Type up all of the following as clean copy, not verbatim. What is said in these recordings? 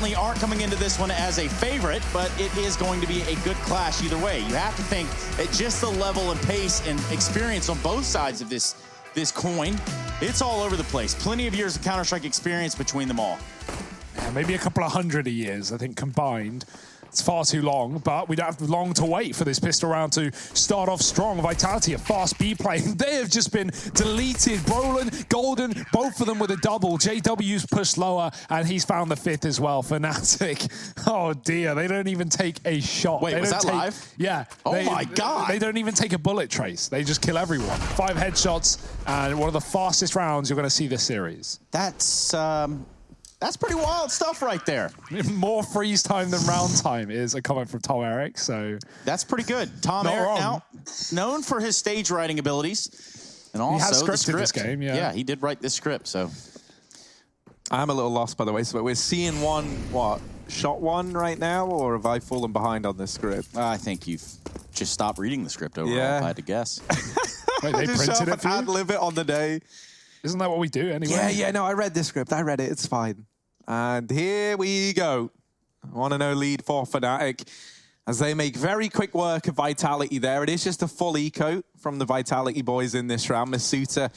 certainly aren't coming into this one as a favorite, but it is going to be a good clash either way. You have to think at just the level and pace and experience on both sides of this coin. It's all over the place. Plenty of years of Counter-Strike experience between them all. Yeah, maybe a couple of hundred years, I think, combined. It's far too long, but we don't have long to wait for this pistol round to start off strong. Vitality, a fast B play. They have just been deleted. Brolin, Golden, both of them with a double. JW's pushed lower, and he's found the 5th as well. Fnatic, oh dear, they don't even take a shot. Wait, was that live? Yeah. Oh my God. They don't even take a bullet trace. They just kill everyone. 5 headshots, and one of the fastest rounds you're going to see this series. That's pretty wild stuff right there. More freeze time than round time is a comment from Tom Eric, so... That's pretty good. Tom Eric now, known for his stage writing abilities. And also he has the script. This game, yeah. Yeah, he did write this script, so... I'm a little lost, by the way, so we're seeing one, what, shot 1 right now, or have I fallen behind on this script? I think you've just stopped reading the script overall, if I had to guess. Wait, they printed it for you? Ad-lib it on the day. Isn't that what we do anyway? Yeah, no, I read this script. I read it. It's fine. And here we go. 1-0 lead for Fnatic as they make very quick work of Vitality there. It is just a full eco from the Vitality boys in this round. Masuta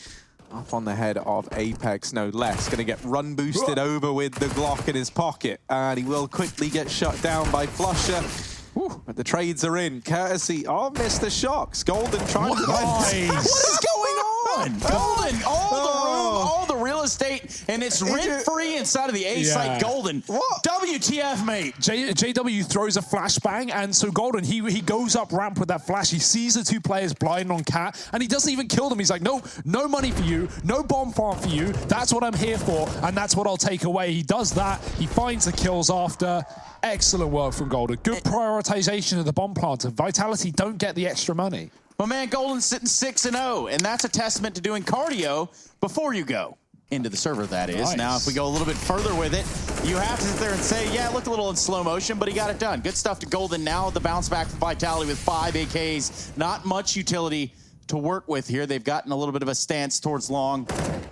up on the head of Apex, no less. Going to get run boosted over with the Glock in his pocket. And he will quickly get shut down by Flusher. But the trades are in, courtesy of Mr. Shocks. Golden trying to... Nice. What is going on? Golden, all the room, all the real estate, and it's rent-free inside of the A site. Golden. What? WTF, mate? JW throws a flashbang, and so Golden, he goes up ramp with that flash. He sees the 2 players blind on Cat, and he doesn't even kill them. He's like, no money for you, no bomb farm for you. That's what I'm here for, and that's what I'll take away. He does that. He finds the kills after. Excellent work from Golden. Good prioritization of the bomb planter. Vitality don't get the extra money. My man Golden's sitting 6-0, and that's a testament to doing cardio before you go into the server, that is. Nice. Now, if we go a little bit further with it, you have to sit there and say, yeah, it looked a little in slow motion, but he got it done. Good stuff to Golden. Now the bounce back for Vitality with 5 AKs. Not much utility to work with here. They've gotten a little bit of a stance towards long,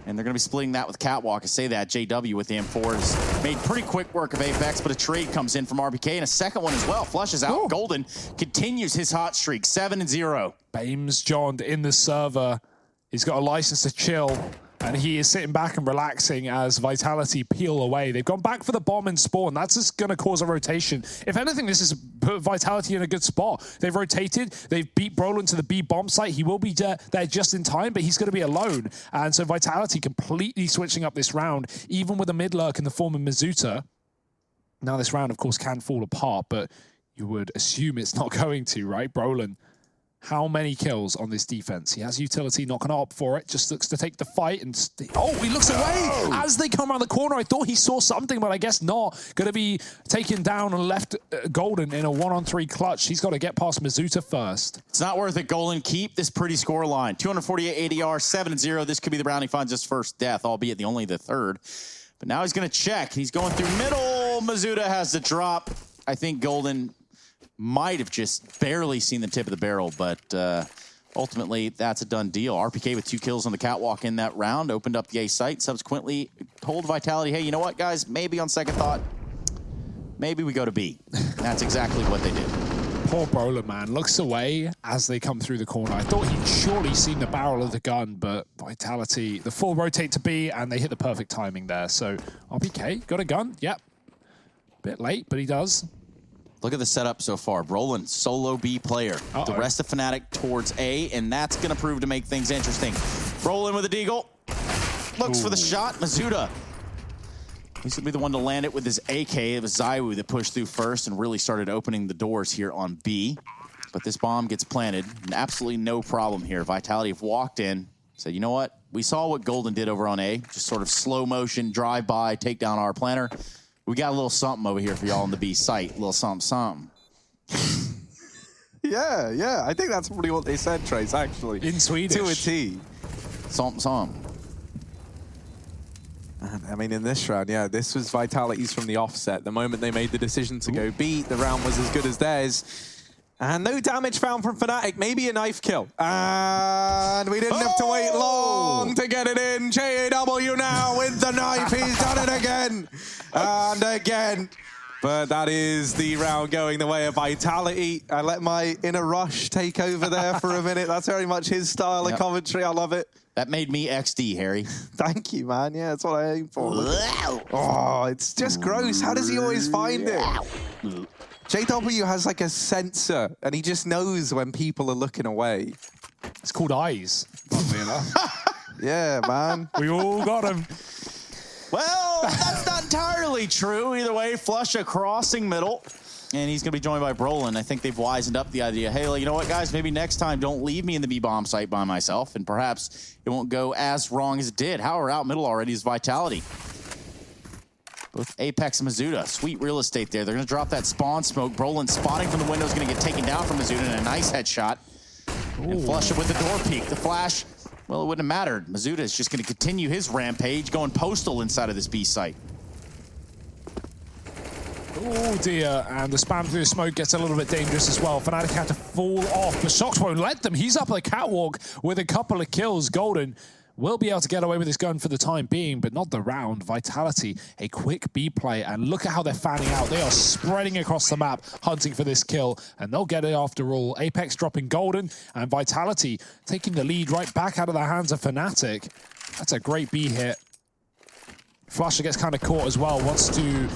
and they're going to be splitting that with Catwalk. I say that. JW with the M4s made pretty quick work of Apex, but a trade comes in from RBK, and a second one as well. Flushes out. Ooh. Golden continues his hot streak, 7-0. Bames John in the server. He's got a license to chill, and he is sitting back and relaxing as Vitality peel away. They've gone back for the bomb and spawn. That's just going to cause a rotation. If anything, this has put Vitality in a good spot. They've rotated. They've beat Brolin to the B bomb site. He will be there just in time, but he's going to be alone. And so Vitality completely switching up this round, even with a mid lurk in the form of Masuta. Now this round, of course, can fall apart, but you would assume it's not going to, right? Brolin, how many kills on this defense? He has utility, not going to opt for it. Just looks to take the fight and... he looks away as they come around the corner. I thought he saw something, but I guess not. Going to be taken down and left Golden in a 1-on-3 clutch. He's got to get past Masuta first. It's not worth it, Golden. Keep this pretty score line. 248 ADR, 7-0. This could be the round he finds his first death, albeit only the 3rd. But now he's going to check. He's going through middle. Masuta has the drop. I think Golden might have just barely seen the tip of the barrel, but ultimately that's a done deal. RPK with 2 kills on the Catwalk in that round, opened up the A site, subsequently told Vitality, hey, you know what, guys, maybe on second thought, maybe we go to B. And that's exactly what they did. Poor Brolin, man, looks away as they come through the corner. I thought he'd surely seen the barrel of the gun, but Vitality, the full rotate to B, and they hit the perfect timing there. So RPK, got a gun, yep. Bit late, but he does. Look at the setup so far. Brolin, solo B player. The rest of Fnatic towards A, and that's going to prove to make things interesting. Brolin with a deagle. Looks for the shot. Masuta. He's going to be the one to land it with his AK. It was Zywoo that pushed through first and really started opening the doors here on B. But this bomb gets planted, and absolutely no problem here. Vitality have walked in, said, you know what? We saw what Golden did over on A. Just sort of slow motion, drive by, take down our planner. We got a little something over here for y'all on the B site. A little something. Yeah. I think that's probably what they said, Trace, actually. In Swedish. To a T. Something. I mean, in this round, yeah, this was Vitality's from the offset. The moment they made the decision to go B, the round was as good as theirs. And no damage found from Fnatic, maybe a knife kill. And we didn't have to wait long to get it in. JAW now with the knife, he's done it again. And again. But that is the round going the way of Vitality. I let my inner Rush take over there for a minute. That's very much his style of commentary, I love it. That made me XD, Harry. Thank you, man. Yeah, that's what I aim for. Oh, it's just gross. How does he always find it? JW has like a sensor, and he just knows when people are looking away. It's called eyes, funnily enough. Yeah, man. We all got him. Well, that's not entirely true. Either way, Flusha crossing middle. And he's going to be joined by Brolin. I think they've wisened up the idea. Hey, you know what, guys? Maybe next time don't leave me in the B-bomb site by myself, and perhaps it won't go as wrong as it did. However, out middle already is Vitality. Both Apex and Mazuda. Sweet real estate there. They're going to drop that spawn smoke. Brolin spotting from the window is going to get taken down from Mazuda in a nice headshot. Ooh. And Flusha with the door peek. The flash, well, it wouldn't have mattered. Mazuda is just going to continue his rampage, going postal inside of this B site. Oh dear, and the spam through the smoke gets a little bit dangerous as well. Fnatic had to fall off, but Shox won't let them. He's up the catwalk with a couple of kills. Golden will be able to get away with his gun for the time being, but not the round. Vitality, a quick B play, and look at how they're fanning out. They are spreading across the map, hunting for this kill, and they'll get it after all. Apex dropping Golden, and Vitality taking the lead right back out of the hands of Fnatic. That's a great B hit. Flusha gets kind of caught as well, wants to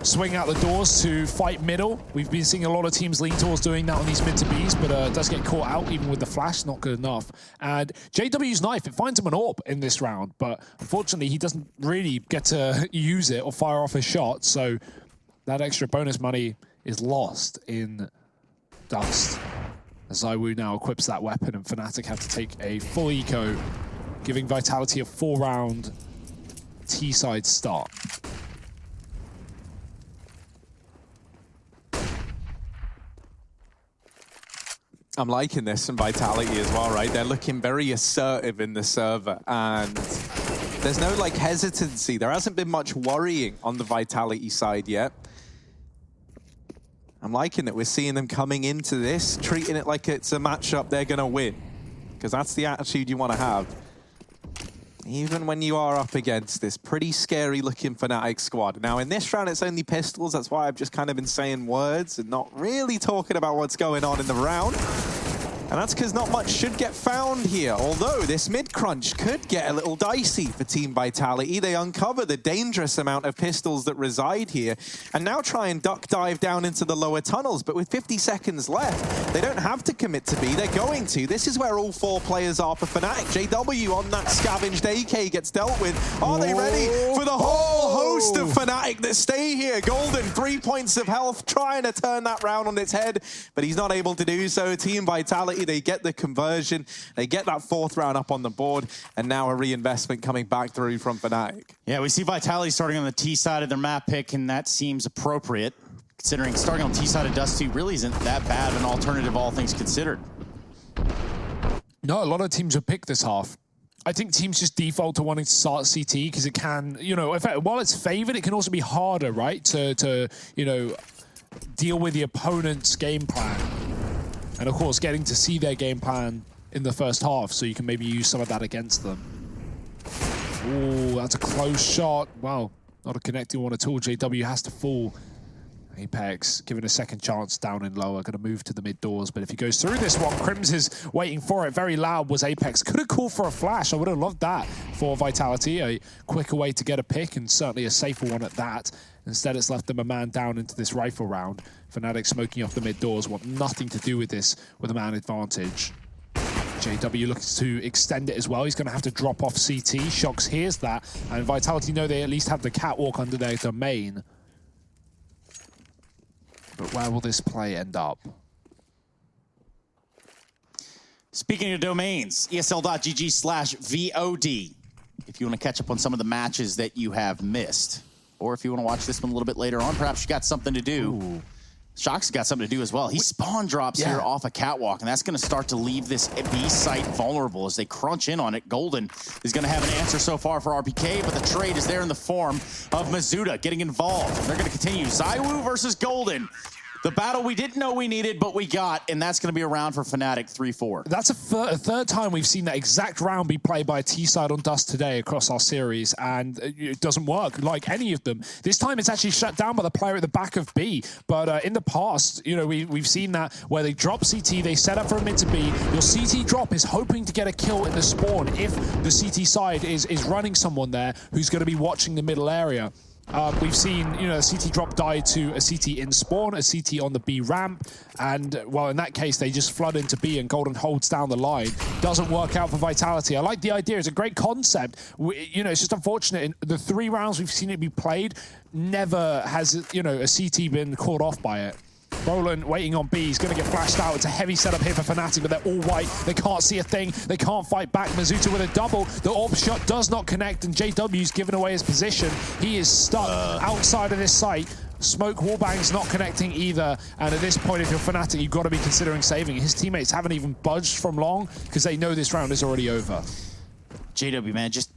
swing out the doors to fight middle. We've been seeing a lot of teams lean towards doing that on these mid to Bs, but does get caught out even with the flash, not good enough. And JW's knife, it finds him an AWP in this round, but unfortunately he doesn't really get to use it or fire off his shot, so that extra bonus money is lost in dust. As ZywOo now equips that weapon, and Fnatic have to take a full eco, giving Vitality a 4-round T-side start. I'm liking this from Vitality as well, right? They're looking very assertive in the server, and there's no like hesitancy. There hasn't been much worrying on the Vitality side yet. I'm liking that we're seeing them coming into this, treating it like it's a matchup they're gonna win, because that's the attitude you want to have. Even when you are up against this pretty scary looking Fnatic squad. Now in this round it's only pistols, that's why I've just kind of been saying words and not really talking about what's going on in the round. And that's because not much should get found here, although this mid-crunch could get a little dicey for Team Vitality. They uncover the dangerous amount of pistols that reside here, and now try and duck dive down into the lower tunnels, but with 50 seconds left, they don't have to commit to B, they're going to. This is where all 4 players are for Fnatic. JW on that scavenged AK gets dealt with. Are they ready for the whole host of Fnatic that stay here? Golden, 3 points of health, trying to turn that round on its head, but he's not able to do so. Team Vitality, they get the conversion, they get that 4th round up on the board, and now a reinvestment coming back through from Fnatic. Yeah, we see Vitality starting on the T side of their map pick, and that seems appropriate, considering starting on T side of Dust 2 really isn't that bad of an alternative, all things considered. No, a lot of teams have picked this half. I think teams just default to wanting to start CT because it can, you know, while it's favored, it can also be harder, right, to you know, deal with the opponent's game plan. And of course, getting to see their game plan in the first half, so you can maybe use some of that against them. Ooh, that's a close shot. Wow, not a connecting one at all. JW has to fall. Apex given a second chance down in lower, going to move to the mid doors, but if he goes through this one, Crims is waiting for it. Very loud was Apex. Could have called for a flash. I would have loved that for Vitality. A quicker way to get a pick, and certainly a safer one at that. Instead, it's left them a man down into this rifle round. Fnatic smoking off the mid doors, want nothing to do with this with a man advantage. JW looks to extend it as well. He's going to have to drop off CT. Shox hears that, and Vitality know they at least have the catwalk under their domain. But where will this play end up? Speaking of domains, ESL.gg/VOD. If you want to catch up on some of the matches that you have missed, or if you want to watch this one a little bit later on, perhaps you got something to do. Ooh. Shox got something to do as well. He spawn drops here off a catwalk, and that's going to start to leave this B site vulnerable as they crunch in on it. Golden is going to have an answer so far for RPK, but the trade is there in the form of Mazuda getting involved. They're going to continue. ZywOo versus Golden. The battle we didn't know we needed, but we got, and that's going to be a round for Fnatic 3-4. That's a third time we've seen that exact round be played by a T-side on Dust today across our series, and it doesn't work like any of them. This time it's actually shut down by the player at the back of B, but in the past, you know, we've seen that where they drop CT, they set up for a mid to B. Your CT drop is hoping to get a kill in the spawn if the CT side is running someone there who's going to be watching the middle area. We've seen, you know, a CT drop die to a CT in spawn, a CT on the B ramp, and, well, in that case, they just flood into B and Golden holds down the line. Doesn't work out for Vitality. I like the idea. It's a great concept. You know, it's just unfortunate. In the 3 rounds we've seen it be played, never has, you know, a CT been caught off by it. Roland waiting on B. He's going to get flashed out. It's a heavy setup here for Fnatic, but they're all white. They can't see a thing. They can't fight back. Mizuta with a double. The orb shot does not connect, and JW's given away his position. He is stuck outside of this site. Smoke wallbang's not connecting either, and at this point, if you're Fnatic, you've got to be considering saving. His teammates haven't even budged from long because they know this round is already over. JW, man, just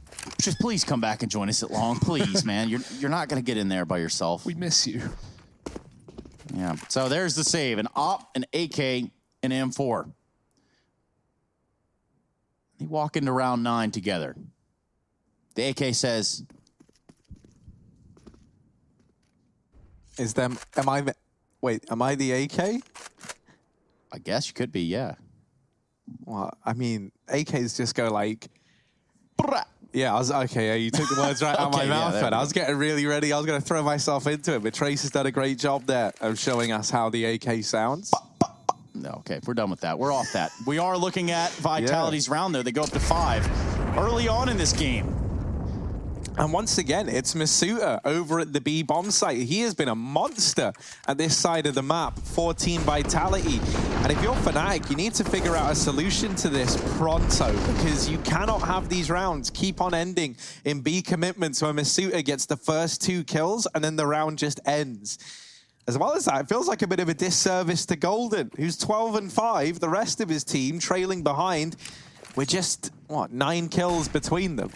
please come back and join us at long, please, man. You're not going to get in there by yourself. We miss you. Yeah, so there's the save, an AWP, an AK, an M4. They walk into round 9 together. The AK says... Am I the AK? I guess you could be, yeah. Well, I mean, AKs just go like... Brah. Yeah, you took the words right out of my mouth, and I was getting really ready. I was going to throw myself into it, but Trace has done a great job there of showing us how the AK sounds. No, okay, we're done with that. We're off that. We are looking at Vitality's round, though. They go up to 5 early on in this game. And once again, it's Masuta over at the B bomb site. He has been a monster at this side of the map for Team Vitality. And if you're Fnatic, you need to figure out a solution to this pronto, because you cannot have these rounds keep on ending in B commitments where Masuta gets the first 2 kills and then the round just ends. As well as that, it feels like a bit of a disservice to Golden, who's 12-5, the rest of his team trailing behind. We're just, 9 kills between them.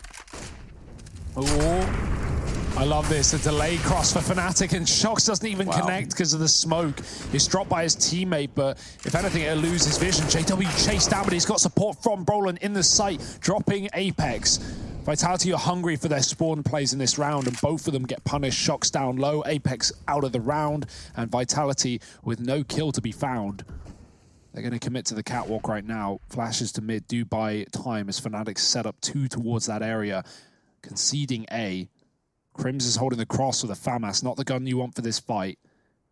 Oh, I love this. A delayed cross for Fnatic, and Shox doesn't even connect because of the smoke. It's dropped by his teammate, but if anything, it'll lose his vision. JW chased down, but he's got support from Brolin in the site, dropping Apex. Vitality are hungry for their spawn plays in this round, and both of them get punished. Shox down low, Apex out of the round, and Vitality with no kill to be found. They're going to commit to the catwalk right now. Flashes to mid do buy time as Fnatic set up 2 towards that area. Conceding A. Crims is holding the cross with a FAMAS, not the gun you want for this fight.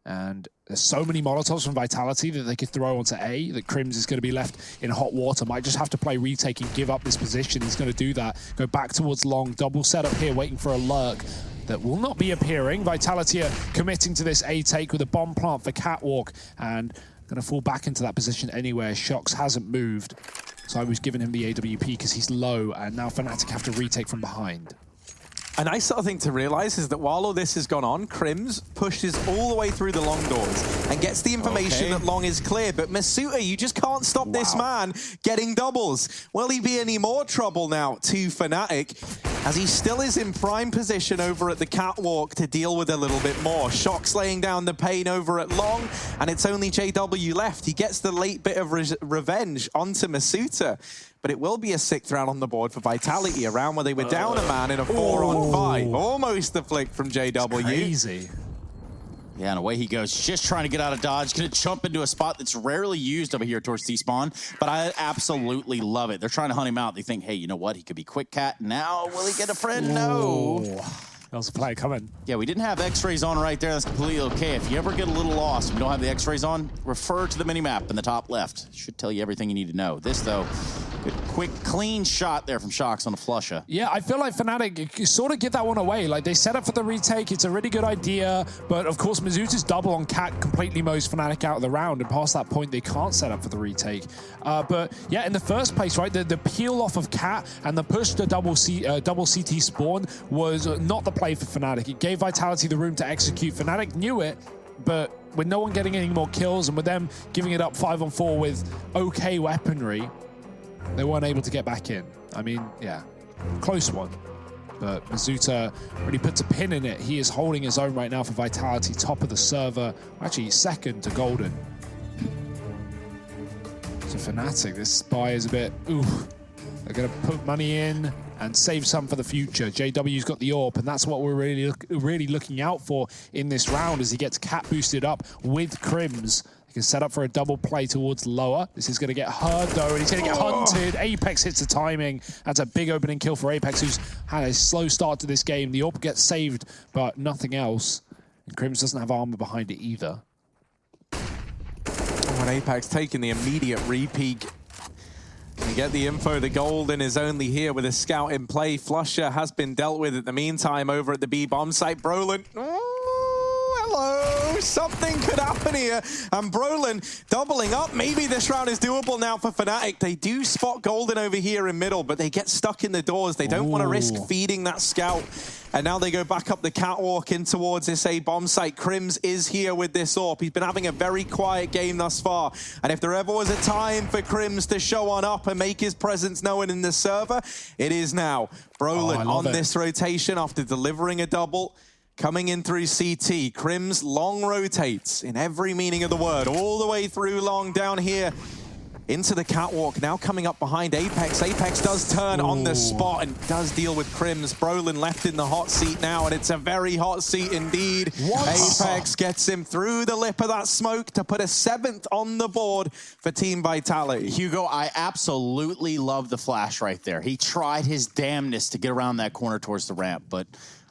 And there's so many Molotovs from Vitality that they could throw onto A that Crims is going to be left in hot water. Might just have to play retake and give up this position. He's going to do that. Go back towards long. Double setup here, waiting for a lurk that will not be appearing. Vitality are committing to this A take with a bomb plant for catwalk, and going to fall back into that position anywhere. Shox hasn't moved. So I was giving him the AWP because he's low, and now Fnatic have to retake from behind. A nice sort of thing to realize is that while all this has gone on, Crims pushes all the way through the long doors and gets the information that long is clear. But Masuta, you just can't stop this man getting doubles. Will he be any more trouble now to Fnatic, as he still is in prime position over at the catwalk to deal with a little bit more? Shox laying down the pain over at long, and it's only JW left. He gets the late bit of revenge onto Masuta. But it will be a 6th round on the board for Vitality, a round where they were down a man in a 4-on-5. Almost the flick from JW. It's crazy. Yeah, and away he goes, just trying to get out of dodge. Going to jump into a spot that's rarely used over here towards T-spawn, but I absolutely love it. They're trying to hunt him out. They think, hey, you know what? He could be quick cat. Now, will he get a friend? No. That was a play coming. Yeah, we didn't have X-rays on right there. That's completely okay. If you ever get a little lost and we don't have the X-rays on, refer to the mini-map in the top left. Should tell you everything you need to know. This, though, good, quick, clean shot there from Shox on a flusher. Yeah, I feel like Fnatic sort of get that one away. Like, they set up for the retake. It's a really good idea. But, of course, Mizuta's double on Cat completely mows Fnatic out of the round. And past that point, they can't set up for the retake. But, yeah, in the first place, right, the peel off of Cat and the push to double CT spawn was not the play for Fnatic. It gave Vitality the room to execute. Fnatic knew it, but with no one getting any more kills and with them giving it up 5-on-4 with okay weaponry, they weren't able to get back in. I mean, yeah, close one. But Mazuta really puts a pin in it. He is holding his own right now for Vitality, top of the server. Actually, second to Golden. So Fnatic, this buy is a bit, ooh. They're going to put money in and save some for the future. JW's got the AWP, and that's what we're really looking out for in this round as he gets cap boosted up with Crims. He can set up for a double play towards lower. This is going to get Herd, though, and he's going to get hunted. Apex hits the timing. That's a big opening kill for Apex, who's had a slow start to this game. The AWP gets saved, but nothing else. And Crims doesn't have armor behind it either. When Apex taking the immediate re-peek. You get the info, the Golden is only here with a scout in play. Flusher has been dealt with at the meantime over at the B bomb site. Brolin, oh, hello, something could happen here. And Brolin doubling up. Maybe this round is doable now for Fnatic. They do spot Golden over here in middle, but they get stuck in the doors. They don't want to risk feeding that scout. And now they go back up the catwalk in towards this A bomb site. Crims is here with this AWP. He's been having a very quiet game thus far. And if there ever was a time for Crims to show on up and make his presence known in the server, it is now. Brolin on this rotation after delivering a double. Coming in through CT. Crims long rotates in every meaning of the word. All the way through long down here. Into the catwalk, now coming up behind Apex. Apex does turn on the spot and does deal with Crims. Brolin left in the hot seat now, and it's a very hot seat indeed. What? Apex gets him through the lip of that smoke to put a 7th on the board for Team Vitality. Hugo, I absolutely love the flash right there. He tried his damnness to get around that corner towards the ramp, but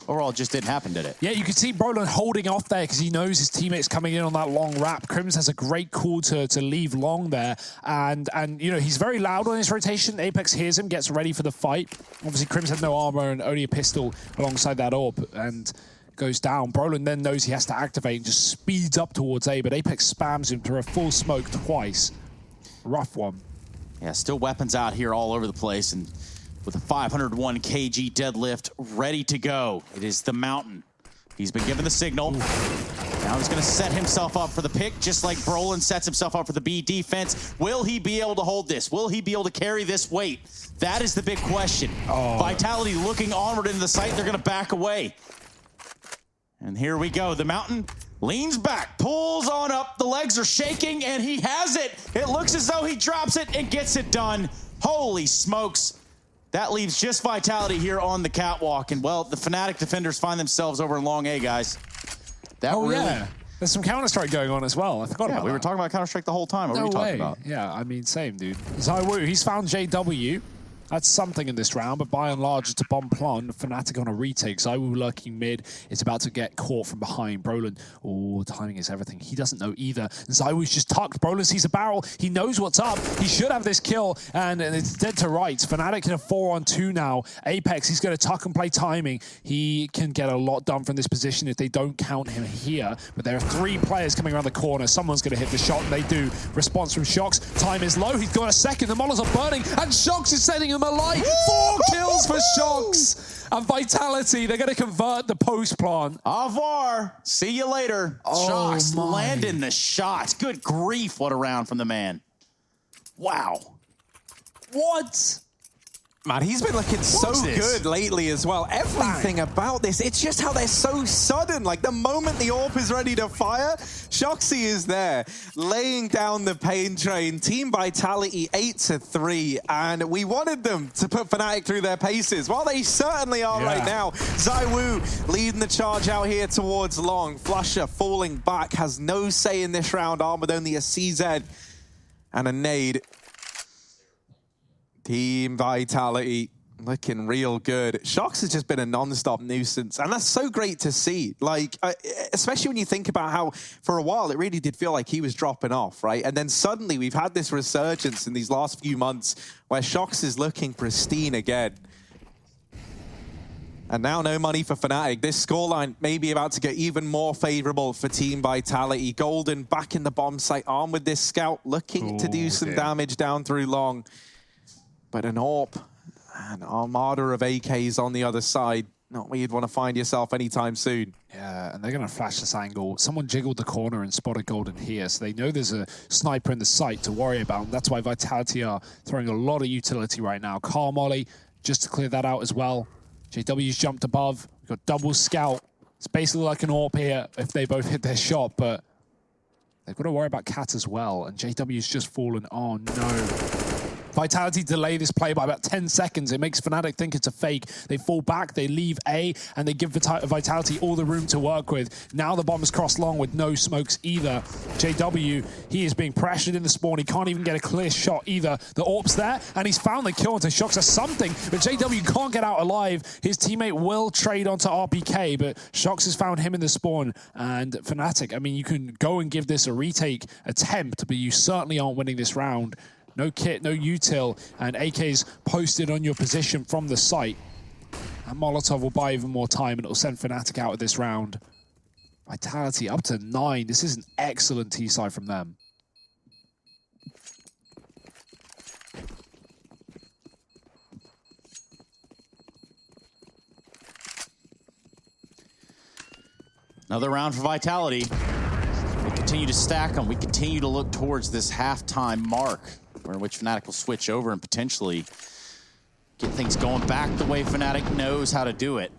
overall, it just didn't happen, did it? Yeah, you can see Brolin holding off there because he knows his teammate's coming in on that long wrap. Crims has a great call to leave long there. And you know, he's very loud on his rotation. Apex hears him, gets ready for the fight. Obviously, Crims had no armor and only a pistol alongside that AWP and goes down. Brolin then knows he has to activate and just speeds up towards A, but Apex spams him through a full smoke twice. Rough one. Yeah, still weapons out here all over the place, and with a 501 kg deadlift ready to go. It is the Mountain. He's been given the signal. Now he's going to set himself up for the pick, just like Brolin sets himself up for the B defense. Will he be able to hold this? Will he be able to carry this weight? That is the big question. Vitality looking onward into the site. They're going to back away. And here we go. The Mountain leans back, pulls on up. The legs are shaking, and he has it. It looks as though he drops it and gets it done. Holy smokes. That leaves just Vitality here on the catwalk. And, well, the Fnatic defenders find themselves over in long A, guys. Yeah. There's some Counter-Strike going on as well. I forgot about that. We were talking about Counter-Strike the whole time. What were we talking about? Yeah, I mean, same, dude. ZywOo, he's found JW. That's something in this round, but by and large, it's a bomb plant. Fnatic on a retake. ZywOo lurking mid. It's about to get caught from behind. Brolin, timing is everything. He doesn't know either. ZywOo's just tucked. Brolin sees a barrel. He knows what's up. He should have this kill, and it's dead to rights. Fnatic in a 4-on-2 now. Apex, he's going to tuck and play timing. He can get a lot done from this position if they don't count him here, but there are 3 players coming around the corner. Someone's going to hit the shot, and they do. Response from Shox. Time is low. He's got a second. The models are burning, and Shox is setting him alight. 4 kills for Shox. And Vitality, they're going to convert the post plant. Au revoir. See you later. Shox landing the shots. Good grief, what a round from the man. Wow. What? Man, he's been looking so good lately as well. Everything about this, it's just how they're so sudden. Like, the moment the AWP is ready to fire, Shoxy is there, laying down the pain train. Team Vitality 8-3, and we wanted them to put Fnatic through their paces. Well, they certainly are right now. ZywOo leading the charge out here towards long. Flusher falling back, has no say in this round, armored only a CZ and a nade. Team Vitality looking real good. Shox has just been a non-stop nuisance, and that's so great to see. Like, especially when you think about how, for a while, it really did feel like he was dropping off, right? And then suddenly we've had this resurgence in these last few months where Shox is looking pristine again. And now no money for Fnatic. This scoreline may be about to get even more favorable for Team Vitality. Golden back in the bomb site, armed with this scout, looking to do some damage down through long. But an AWP, an armada of AKs on the other side. Not where you'd want to find yourself anytime soon. Yeah, and they're going to flash this angle. Someone jiggled the corner and spotted Golden here, so they know there's a sniper in the site to worry about. And that's why Vitality are throwing a lot of utility right now. Car Molly, just to clear that out as well. JW's jumped above. We've got double scout. It's basically like an AWP here if they both hit their shot, but they've got to worry about Cat as well, and JW's just fallen. Oh, no. Vitality delay this play by about 10 seconds. It makes Fnatic think it's a fake. They fall back, they leave A, and they give Vitality all the room to work with. Now the bomb is crossed long with no smokes either. JW, he is being pressured in the spawn. He can't even get a clear shot either. The AWP's there, and he's found the kill onto Shox or something, but JW can't get out alive. His teammate will trade onto RPK, but Shox has found him in the spawn. And Fnatic, I mean, you can go and give this a retake attempt, but you certainly aren't winning this round. No kit, no util, and AK's posted on your position from the site. And Molotov will buy even more time, and it'll send Fnatic out of this round. Vitality up to 9. This is an excellent T-side from them. Another round for Vitality. We continue to stack them. We continue to look towards this halftime mark, in which Fnatic will switch over and potentially get things going back the way Fnatic knows how to do it.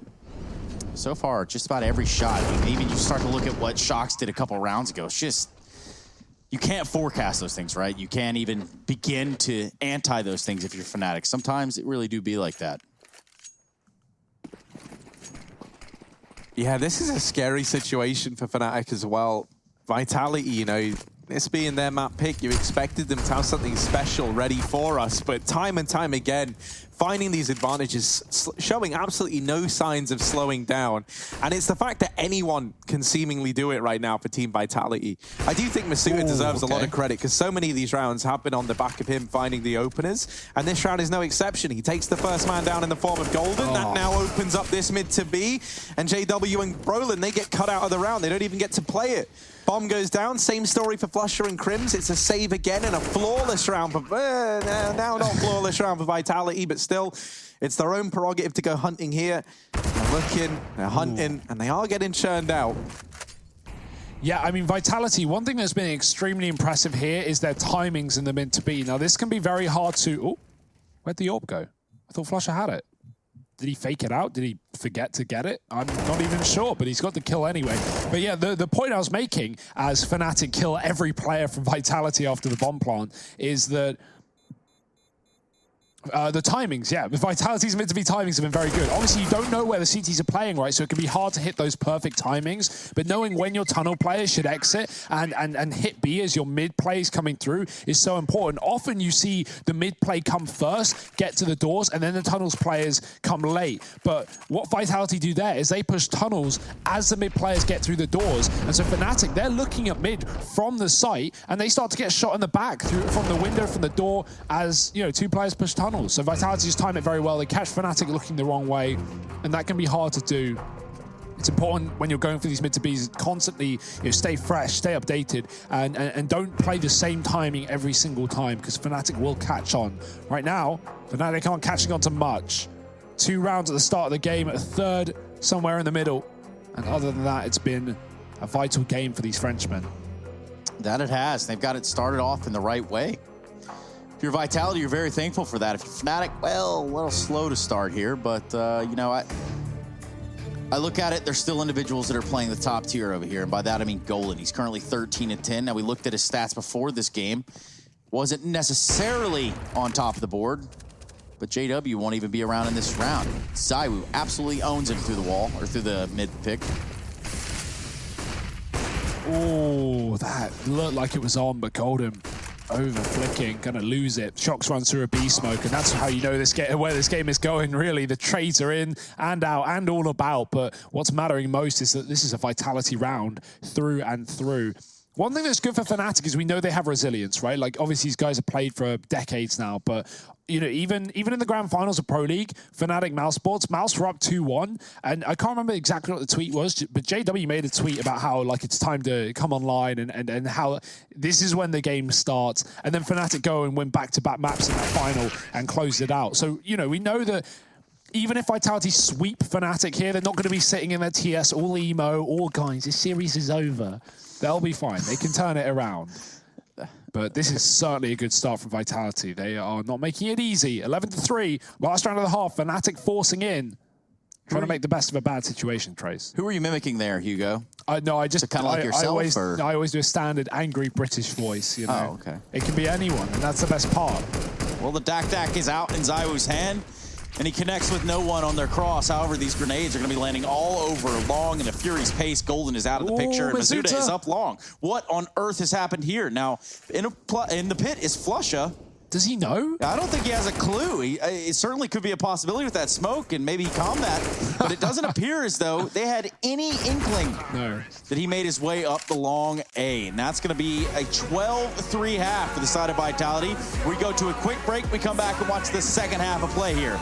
So far, just about every shot. I mean, even you start to look at what Shox did a couple rounds ago. It's just, you can't forecast those things, right? You can't even begin to anti those things if you're Fnatic. Sometimes it really do be like that. Yeah, this is a scary situation for Fnatic as well. Vitality, you know, this being their map pick, you expected them to have something special ready for us, but time and time again, finding these advantages, showing absolutely no signs of slowing down. And it's the fact that anyone can seemingly do it right now for Team Vitality. I do think Masuda deserves a lot of credit, because so many of these rounds have been on the back of him finding the openers, and this round is no exception. He takes the first man down in the form of Golden. That now opens up this mid to B, and JW and Brolin, they get cut out of the round. They don't even get to play it. Bomb goes down, same story for Flusher and Crims. It's a save again and a flawless round for, now not flawless round for Vitality, but still, it's their own prerogative to go hunting here. They're looking, they're hunting, and they are getting churned out. Yeah, I mean, Vitality, one thing that's been extremely impressive here is their timings in the mid to B. Now, this can be very hard to... Oh, where'd the AWP go? I thought Flusher had it. Did he fake it out? Did he forget to get it? I'm not even sure, but he's got the kill anyway. But yeah, the point I was making as Fnatic kill every player from Vitality after the bomb plant is that the timings, yeah. The Vitality's mid to be timings have been very good. Obviously, you don't know where the CTs are playing, right? So it can be hard to hit those perfect timings. But knowing when your tunnel players should exit and hit B as your mid plays coming through is so important. Often you see the mid play come first, get to the doors, and then the tunnels players come late. But what Vitality do there is they push tunnels as the mid players get through the doors. And so Fnatic, they're looking at mid from the site, and they start to get shot in the back from the window, from the door, as you know, two players push tunnels. So Vitality just time it very well. They catch Fnatic looking the wrong way, and that can be hard to do. It's important when you're going for these mid to Bs, constantly stay fresh, stay updated, and don't play the same timing every single time, because Fnatic will catch on. Right now, Fnatic aren't catching on to much. 2 rounds at the start of the game, a third somewhere in the middle. And other than that, it's been a vital game for these Frenchmen. That it has. They've got it started off in the right way. If you're Vitality, you're very thankful for that. If you're Fnatic, well, a little slow to start here, but, you know, I look at it, there's still individuals that are playing the top tier over here, and by that I mean Golan. He's currently 13-10. Now, we looked at his stats before this game. Wasn't necessarily on top of the board, but JW won't even be around in this round. Zywoo absolutely owns him through the wall, or through the mid pick. Oh, that looked like it was on, but Golden over flicking, gonna lose it. Shox runs through a B smoke, and that's how you know where this game is going, really. The trades are in and out and all about, but what's mattering most is that this is a Vitality round through and through. One thing that's good for Fnatic is we know they have resilience, right? Like, obviously, these guys have played for decades now, but you know, even in the grand finals of Pro League, Fnatic Mousesports, Mouse were up 2-1, and I can't remember exactly what the tweet was, but JW made a tweet about how, like, it's time to come online and how this is when the game starts, and then Fnatic go and win back-to-back maps in that final and close it out. So, you know, we know that even if Vitality sweep Fnatic here, they're not going to be sitting in their TS all emo, all guys, this series is over. They'll be fine. They can turn it around. But this is certainly a good start from Vitality. They are not making it easy. 11-3, last round of the half, Fnatic forcing in. Trying to make the best of a bad situation, Trace. Who are you mimicking there, Hugo? No, I just kind of like yourself, I always do a standard angry British voice. You know? Oh, okay. It can be anyone, and that's the best part. Well, the Dak is out in ZywOo's hand, and he connects with no one on their cross. However, these grenades are going to be landing all over Long in a furious pace. Golden is out of the picture, and Mazuda is up Long. What on earth has happened here? Now, in the pit is Flusha. Does he know? I don't think he has a clue. It certainly could be a possibility with that smoke, and maybe he calmed that. But it doesn't appear as though they had any inkling that he made his way up the long A. And that's going to be a 12-3 half for the side of Vitality. We go to a quick break. We come back and watch the second half of play here.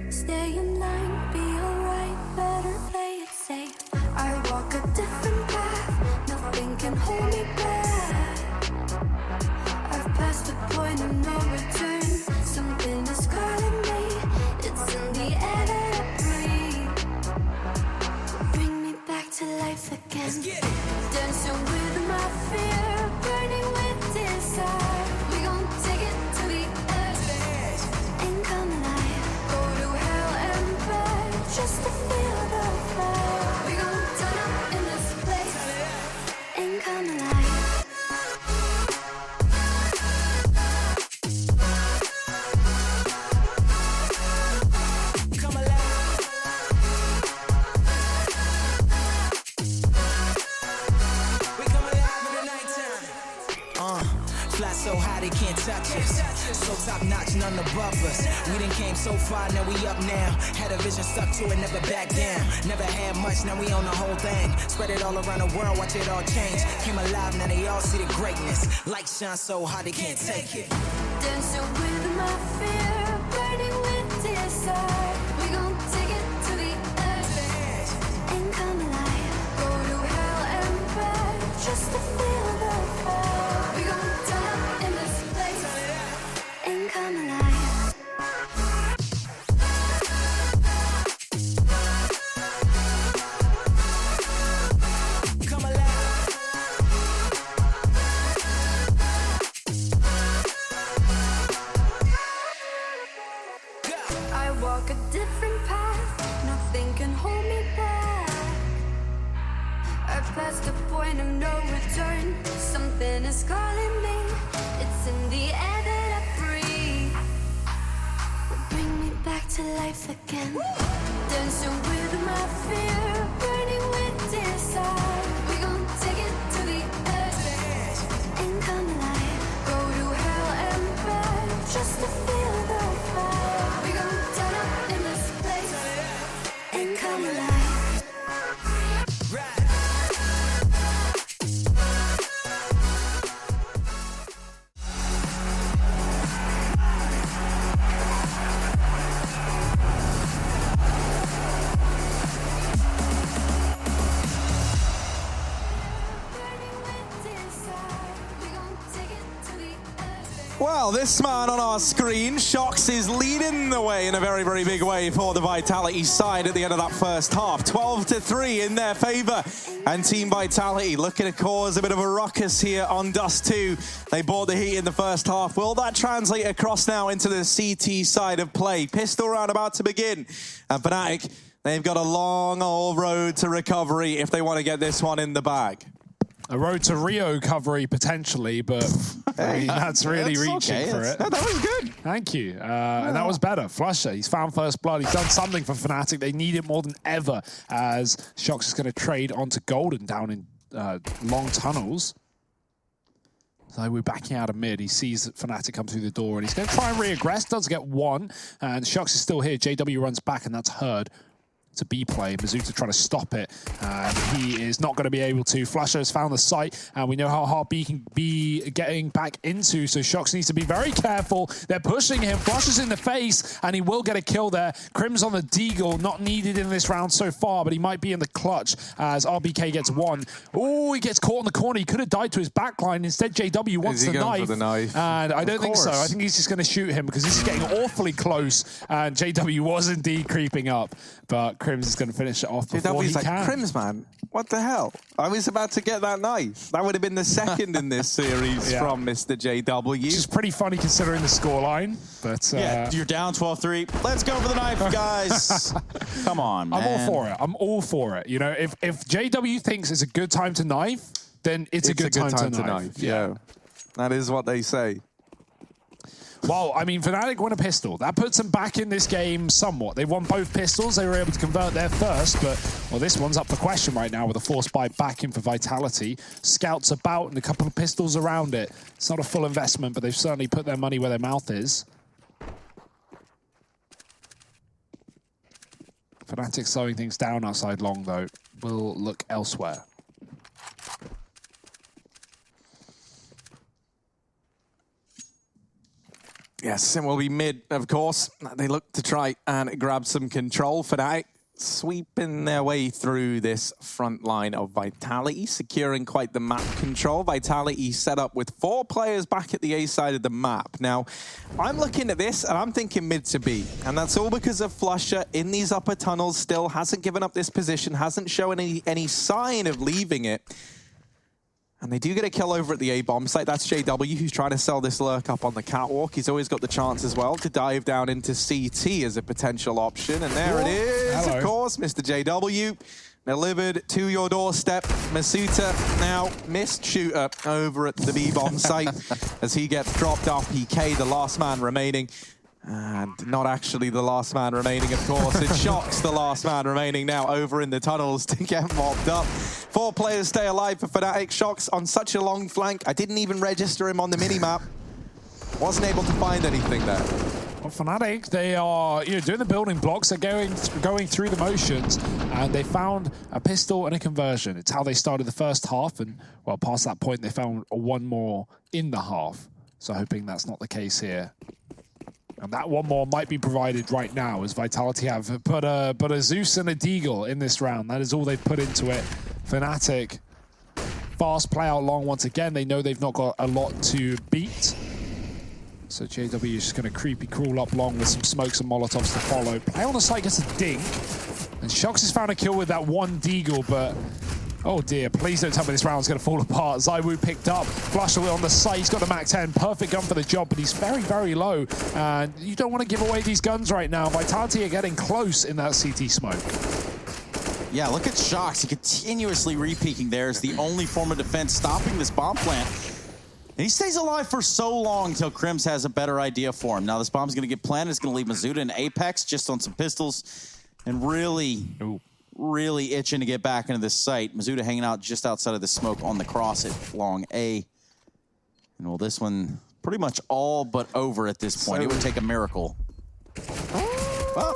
Stay in line, be alright, better play it safe. I walk a different path, nothing can hold me back. I've passed the point of no return, something is calling me. It's in the air that I breathe. Bring me back to life again. Dancing with my fear, burning with desire. We gon' take it to the edge and come alive. Go to hell and back just to feel the fire. We gon' turn up in this place and come alive. Come alive. We come alive in the nighttime. Fly so high they can't touch us. So top notch, none above us. We done came so far, now we up now. Had a vision, stuck to it, never back down. Never had much, now we own the whole thing. Spread it all around the world, watch it all change. Came alive, now they all see the greatness. Light shine so high they can't take it. Dancing with my fear, burning with desire. We gon' take it to the edge and come alive. Go to hell and back just to feel the fire. We gon' turn up in this place and come alive. Come alive. I walk a different path, nothing can hold me back. I've passed the point of no return, something is calling me. It's in the air that I breathe. Bring me back to life again. Dancing with my fear, burning with desire. We gon' take it to the edge and come alive. Go to hell and back just to feel the fire. We gon' turn up in this place and come alive. Well, this man on our screen, Shox, is leading the way in a very, very big way for the Vitality side at the end of that first half. 12-3 in their favor. And Team Vitality looking to cause a bit of a ruckus here on Dust 2. They bought the heat in the first half. Will that translate across now into the CT side of play? Pistol round about to begin. And Fnatic, they've got a long old road to recovery if they want to get this one in the bag. A road to Rio recovery potentially, but I mean, that's really reaching for it. That was good. Thank you. And that was better. Flusha, he's found first blood. He's done something for Fnatic. They need it more than ever as Shox is going to trade onto Golden down in long tunnels. So we're backing out of mid. He sees that Fnatic come through the door, and he's going to try and re-aggress. Does get one, and Shox is still here. JW runs back, and that's Herd. It's a B play. Mizuta trying to stop it, and he is not going to be able to. Flusher has found the site, and we know how hard B can be getting back into, so Shox needs to be very careful. They're pushing him. Flusher's in the face, and he will get a kill there. Crim's on the Deagle, not needed in this round so far, but he might be in the clutch as RBK gets one. Oh, he gets caught in the corner. He could have died to his backline. Instead, JW wants the knife, and I don't think so. I think he's just going to shoot him because this is getting awfully close, and JW was indeed creeping up, but Crims is going to finish it off before he like, can. Crims, man, what the hell? I was about to get that knife. That would have been the second in this series from Mr. JW. Which is pretty funny considering the scoreline. But yeah, you're down 12-3. Let's go for the knife, guys. Come on, man. I'm all for it. I'm all for it. You know, if JW thinks it's a good time to knife, then it's a good time to knife. Yeah, that is what they say. Well, I mean, Fnatic won a pistol. That puts them back in this game somewhat. They won both pistols. They were able to convert their first, but, well, this one's up for question right now with a force buy back in for Vitality. Scouts about and a couple of pistols around it. It's not a full investment, but they've certainly put their money where their mouth is. Fnatic slowing things down outside long, though. Will look elsewhere. Yes, and will be mid, of course. They look to try and grab some control. Fnatic sweeping their way through this front line of Vitality, securing quite the map control. Vitality set up with 4 players back at the A side of the map. Now, I'm looking at this and I'm thinking mid to B, and that's all because of Flusher in these upper tunnels still hasn't given up this position, hasn't shown any sign of leaving it. And they do get a kill over at the A-bomb site. That's JW, who's trying to sell this lurk up on the catwalk. He's always got the chance as well to dive down into CT as a potential option. And there it is, of course, Mr. JW. Delivered to your doorstep. Masuta now missed shooter over at the B-bomb site as he gets dropped off. PK, the last man remaining. And not actually the last man remaining, of course. It shocks the last man remaining now over in the tunnels to get mopped up. 4 players stay alive for Fnatic. Shox on such a long flank. I didn't even register him on the minimap. Wasn't able to find anything there. Well, Fnatic, they are doing the building blocks. They're going through the motions, and they found a pistol and a conversion. It's how they started the first half, and, well, past that point, they found one more in the half. So hoping that's not the case here. And that one more might be provided right now, as Vitality have put a Zeus and a Deagle in this round. That is all they've put into it. Fnatic, fast play out long once again. They know they've not got a lot to beat. So JW is just going to creepy crawl up long with some smokes and molotovs to follow. Play on the site gets a dink. And Shox has found a kill with that one Deagle, but... oh dear, please don't tell me this round's going to fall apart. ZywOo picked up, Flusher on the site, he's got the MAC-10, perfect gun for the job, but he's very, very low. And you don't want to give away these guns right now. Vitality are getting close in that CT smoke. Yeah, look at Shox. He continuously re-peeking there as the only form of defense stopping this bomb plant. And he stays alive for so long until Crims has a better idea for him. Now this bomb's going to get planted. It's going to leave Mizuta in Apex just on some pistols and really... ooh. Really itching to get back into this site. Mizuta hanging out just outside of the smoke on the cross at long A. And well, this one pretty much all but over at this point. It would take a miracle. Well, okay.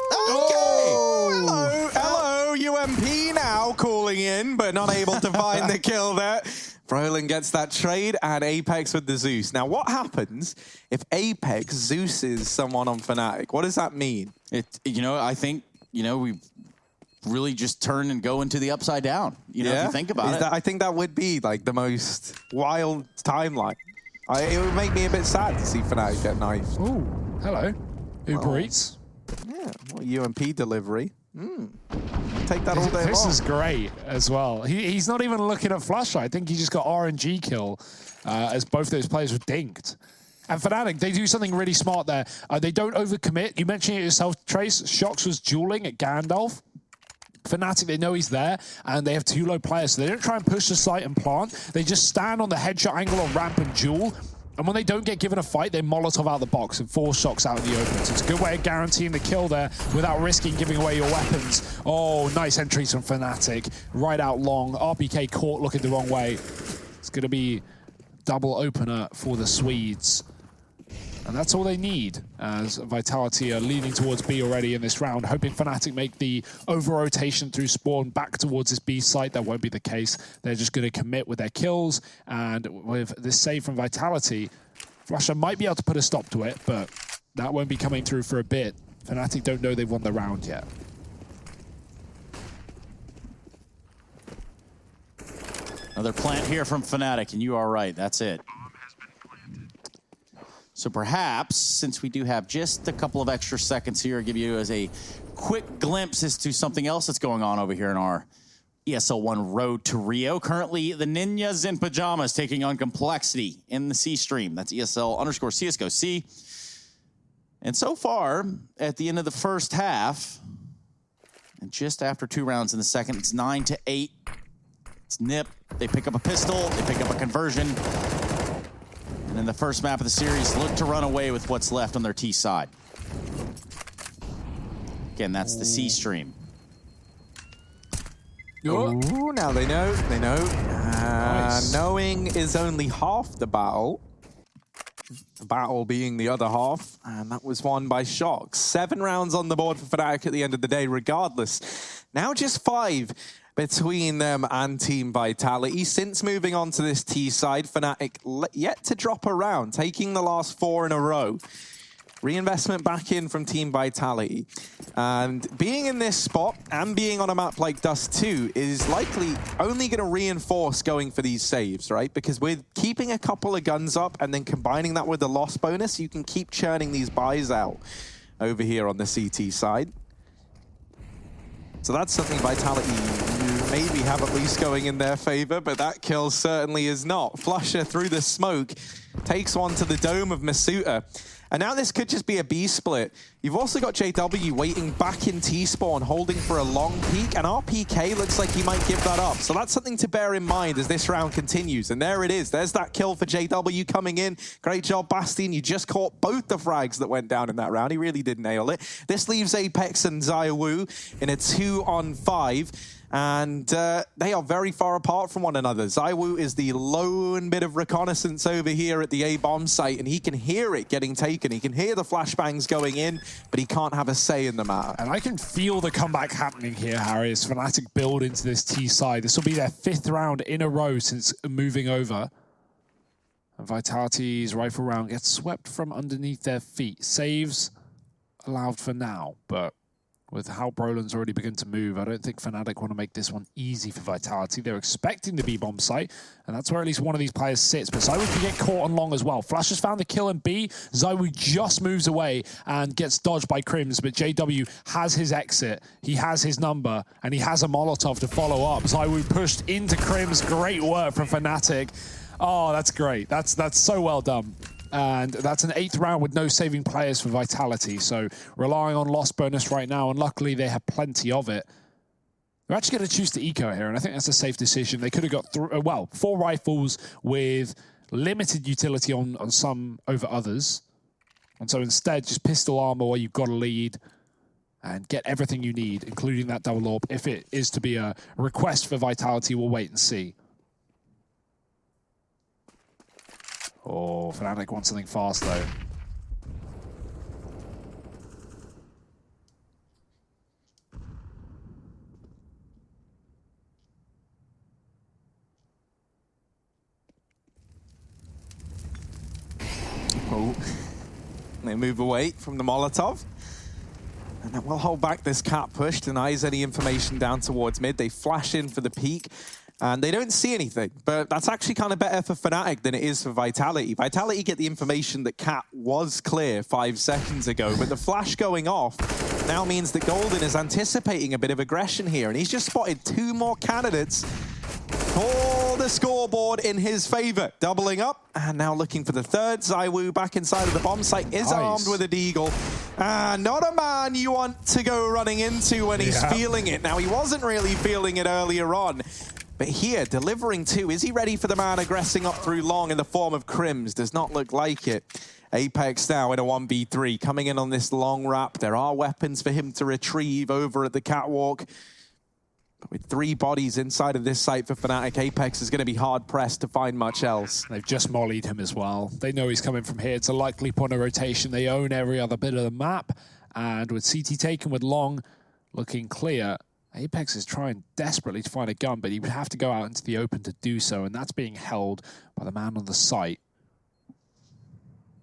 Oh, hello, UMP now calling in, but not able to find the kill there. Brolin gets that trade and Apex with the Zeus. Now, what happens if Apex Zeus someone on Fnatic? What does that mean? I think, we really just turn and go into the upside down. If you think about it. I think that would be like the most wild timeline. It would make me a bit sad to see Fnatic get knifed. Ooh, hello. Uber Eats. Yeah, well, UMP delivery. Take that all day long. This is great as well. He's not even looking at Flusher. I think he just got RNG kill as both those players were dinked. And Fnatic, they do something really smart there. They don't overcommit. You mentioned it yourself, Trace. Shox was dueling at Gandalf. Fnatic, they know he's there, and they have 2 low players, so they don't try and push the site and plant. They just stand on the headshot angle on ramp and duel, and when they don't get given a fight, they Molotov out the box and force Shox out in the open. So it's a good way of guaranteeing the kill there without risking giving away your weapons. Oh, nice entries from Fnatic. Right out long. RPK caught looking the wrong way. It's going to be double opener for the Swedes. And that's all they need, as Vitality are leaning towards B already in this round, hoping Fnatic make the over-rotation through spawn back towards this B site. That won't be the case. They're just going to commit with their kills, and with this save from Vitality, flusha might be able to put a stop to it, but that won't be coming through for a bit. Fnatic don't know they've won the round yet. Another plant here from Fnatic, and you are right, that's it. So perhaps, since we do have just a couple of extra seconds here, I'll give you as a quick glimpse as to something else that's going on over here in our ESL 1 Road to Rio. Currently, the Ninjas in Pajamas taking on Complexity in the C stream. That's ESL_CSGO C. And so far, at the end of the first half, and just after 2 rounds in the second, it's 9-8. It's nip. They pick up a pistol. They pick up a conversion. And in the first map of the series, look to run away with what's left on their T side. Again, that's the C stream. Ooh, now they know. Nice. Knowing is only half the battle. The battle being the other half, and that was won by Shock. 7 rounds on the board for Fnatic at the end of the day, regardless. Now just 5 between them and Team Vitality. Since moving on to this T side, Fnatic yet to drop a round, taking the last 4 in a row. Reinvestment back in from Team Vitality. And being in this spot and being on a map like Dust 2 is likely only going to reinforce going for these saves, right? Because with keeping a couple of guns up and then combining that with the loss bonus, you can keep churning these buys out over here on the CT side. So that's something Vitality maybe have at least going in their favor, but that kill certainly is not. flusha through the smoke takes one to the dome of Masuta. And now this could just be a B split. You've also got JW waiting back in T-spawn, holding for a long peek, and RPK looks like he might give that up. So that's something to bear in mind as this round continues. And there it is. There's that kill for JW coming in. Great job, Bastien. You just caught both the frags that went down in that round. He really did nail it. This leaves Apex and ZywOo in a 2-on-5. And they are very far apart from one another. ZywOo is the lone bit of reconnaissance over here at the A-bomb site, and he can hear it getting taken. He can hear the flashbangs going in, but he can't have a say in the matter. And I can feel the comeback happening here, Harry, as Fnatic build into this T side. This will be their 5th round in a row since moving over. And Vitality's rifle round gets swept from underneath their feet. Saves allowed for now, but with how Brolin's already begun to move, I don't think Fnatic want to make this one easy for Vitality. They're expecting the B-bomb site, and that's where at least one of these players sits. But ZywOo can get caught on long as well. Flash has found the kill in B. ZywOo just moves away and gets dodged by Crims, but JW has his exit. He has his number, and he has a Molotov to follow up. ZywOo pushed into Crims. Great work from Fnatic. Oh, that's great. That's so well done. And that's an 8th round with no saving players for Vitality. So relying on loss bonus right now, and luckily they have plenty of it. They're actually going to choose to eco here, and I think that's a safe decision. They could have got 4 rifles with limited utility on some over others. And so instead, just pistol armor where you've got a lead and get everything you need, including that double AWP. If it is to be a request for Vitality, we'll wait and see. Oh, Fnatic wants something fast, though. Oh, they move away from the Molotov. And that will hold back this cat push, denies any information down towards mid. They flash in for the peak. And they don't see anything, but that's actually kind of better for Fnatic than it is for Vitality. Vitality get the information that Cat was clear 5 seconds ago, but the flash going off now means that Golden is anticipating a bit of aggression here, and he's just spotted 2 more candidates for the scoreboard in his favor. Doubling up, and now looking for the 3rd. ZywOo back inside of the bomb site is armed with a deagle. And not a man you want to go running into when he's feeling it. Now, he wasn't really feeling it earlier on. But here, delivering 2. Is he ready for the man aggressing up through long in the form of Crims? Does not look like it. Apex now in a 1v3, coming in on this long wrap. There are weapons for him to retrieve over at the catwalk. With 3 bodies inside of this site for Fnatic, Apex is going to be hard-pressed to find much else. They've just mollied him as well. They know he's coming from here. It's a likely point of rotation. They own every other bit of the map. And with CT taken with Long looking clear, Apex is trying desperately to find a gun, but he would have to go out into the open to do so, and that's being held by the man on the site.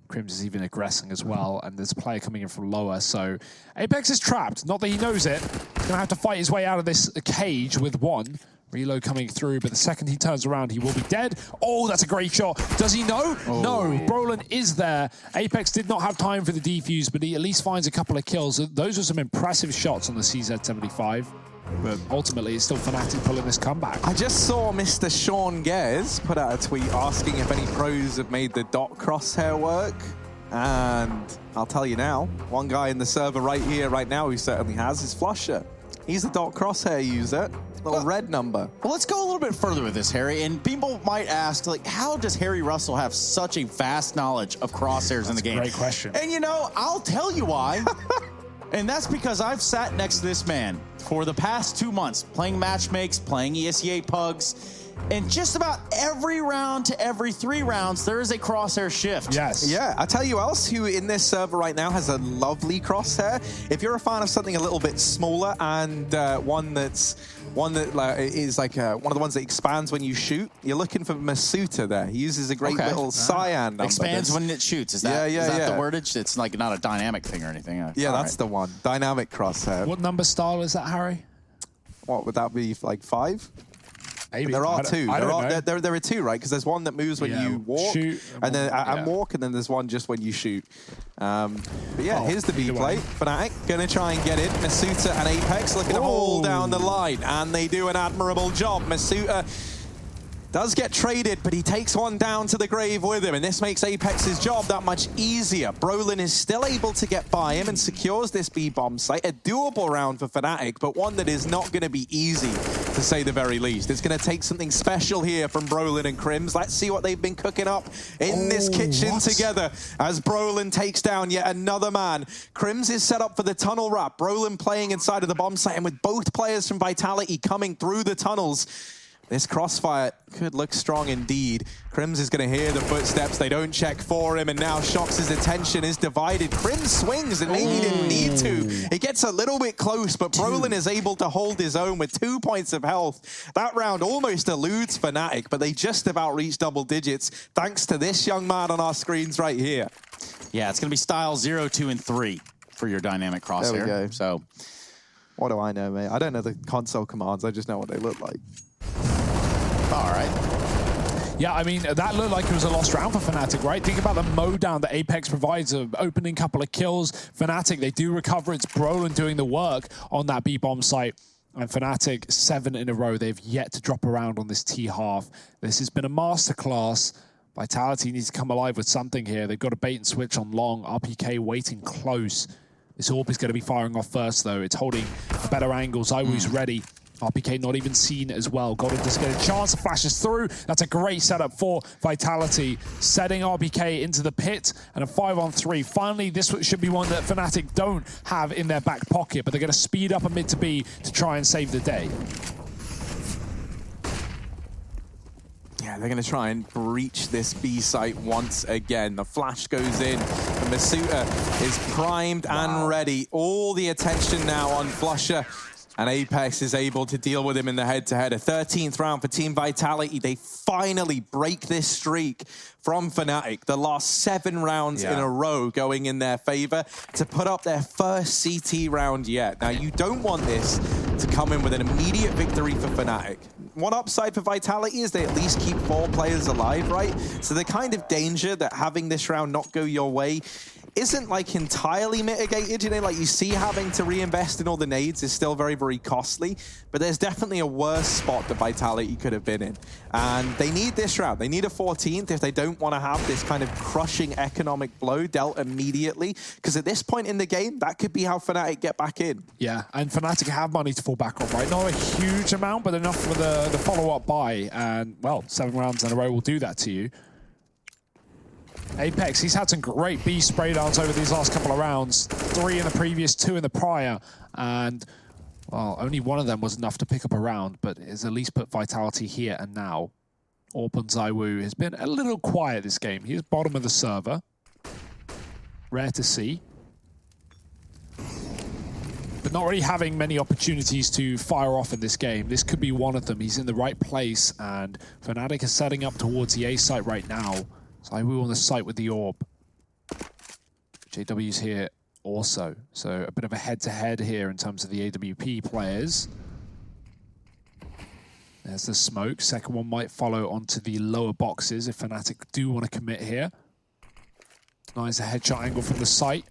Crims is even aggressing as well, and there's a player coming in from lower, so Apex is trapped. Not that he knows it. He's gonna have to fight his way out of this cage with one. Reload coming through, but the second he turns around, he will be dead. Oh, that's a great shot. Does he know? Oh. No, Brolin is there. Apex did not have time for the defuse, but he at least finds a couple of kills. Those were some impressive shots on the CZ75. But ultimately, it's still Fnatic pulling this comeback. I just saw Mr. Sean Gares put out a tweet asking if any pros have made the dot crosshair work. And I'll tell you now, one guy in the server right here, right now, who certainly has is Flusher. He's a dot crosshair user. Little red number. Well, let's go a little bit further with this, Harry. And people might ask, like, how does Harry Russell have such a vast knowledge of crosshairs in the game? Great question. And you know, I'll tell you why. And that's because I've sat next to this man for the past 2 months, playing matchmakes, playing ESEA pugs, and just about every round to every 3 rounds, there is a crosshair shift. Yes. Yeah, I'll tell you else who in this server right now has a lovely crosshair. If you're a fan of something a little bit smaller and one that is like one of the ones that expands when you shoot, you're looking for Masuta there. He uses a great little cyan number. Expands when it shoots. Is that, is that the wordage? It's like not a dynamic thing or anything. Yeah, that's the one. Dynamic crosshair. What number style is that, Harry? What would that be, like 5? Maybe. There are 2. There are 2, right? Because there's one that moves when you walk, shoot, and then walk, and then there's one just when you shoot. But yeah, here's the B play. Fnatic gonna try and get in. Masuta and Apex looking to hold down the line, and they do an admirable job. Masuta does get traded, but he takes one down to the grave with him, and this makes Apex's job that much easier. Brolin is still able to get by him and secures this B-bomb site. A doable round for Fnatic, but one that is not going to be easy, to say the very least. It's going to take something special here from Brolin and Crims. Let's see what they've been cooking up in this kitchen together as Brolin takes down yet another man. Crims is set up for the tunnel wrap. Brolin playing inside of the bomb site, and with both players from Vitality coming through the tunnels, this crossfire could look strong indeed. Crims is going to hear the footsteps. They don't check for him, and now Shox' attention is divided. Crims swings, and maybe he didn't need to. It gets a little bit close, but Brolin is able to hold his own with 2 points of health. That round almost eludes Fnatic, but they just about reach double digits thanks to this young man on our screens right here. Yeah, it's going to be style 0, 2, and 3 for your dynamic crosshair. There we go. So, what do I know, mate? I don't know the console commands. I just know what they look like. All right. Yeah, I mean, that looked like it was a lost round for Fnatic, right? Think about the mowdown that Apex provides, of opening couple of kills. Fnatic, they do recover. It's Brolin doing the work on that B-bomb site. And Fnatic, 7 in a row. They've yet to drop around on this T-half. This has been a masterclass. Vitality needs to come alive with something here. They've got a bait and switch on Long. RPK waiting close. This AWP is going to be firing off first, though. It's holding a better angle. Zywoo's ready. RPK not even seen as well. Got to just get a chance. Flashes through. That's a great setup for Vitality. Setting RPK into the pit and a 5-on-3. Finally, this should be one that Fnatic don't have in their back pocket, but they're going to speed up a mid to B to try and save the day. Yeah, they're going to try and breach this B site once again. The flash goes in. And Masuta is primed and ready. All the attention now on Flusher. And Apex is able to deal with him in the head-to-head. A 13th round for Team Vitality. They finally break this streak from Fnatic. The last 7 rounds in a row going in their favor to put up their first CT round yet. Now, you don't want this to come in with an immediate victory for Fnatic. One upside for Vitality is they at least keep 4 players alive, right? So the kind of danger that having this round not go your way isn't like entirely mitigated, you know, like you see having to reinvest in all the nades is still very, very costly, but there's definitely a worse spot that Vitality could have been in. And they need this round. They need a 14th if they don't want to have this kind of crushing economic blow dealt immediately, because at this point in the game, that could be how Fnatic get back in. Yeah, and Fnatic have money to fall back on, right? Not a huge amount, but enough for the follow-up buy. And, well, 7 rounds in a row will do that to you. Apex, he's had some great B spray downs over these last couple of rounds. 3 in the previous, 2 in the prior. And, Well, only one of them was enough to pick up a round, but has at least put Vitality here and now. Orp on ZywOo has been a little quiet this game. He is bottom of the server. Rare to see. But not really having many opportunities to fire off in this game. This could be one of them. He's in the right place, and Fnatic is setting up towards the A site right now. ZywOo on the site with the Orb. JW's here also. So a bit of a head-to-head here in terms of the AWP players. There's the smoke. Second one might follow onto the lower boxes if Fnatic do want to commit here. Nice headshot angle from the site.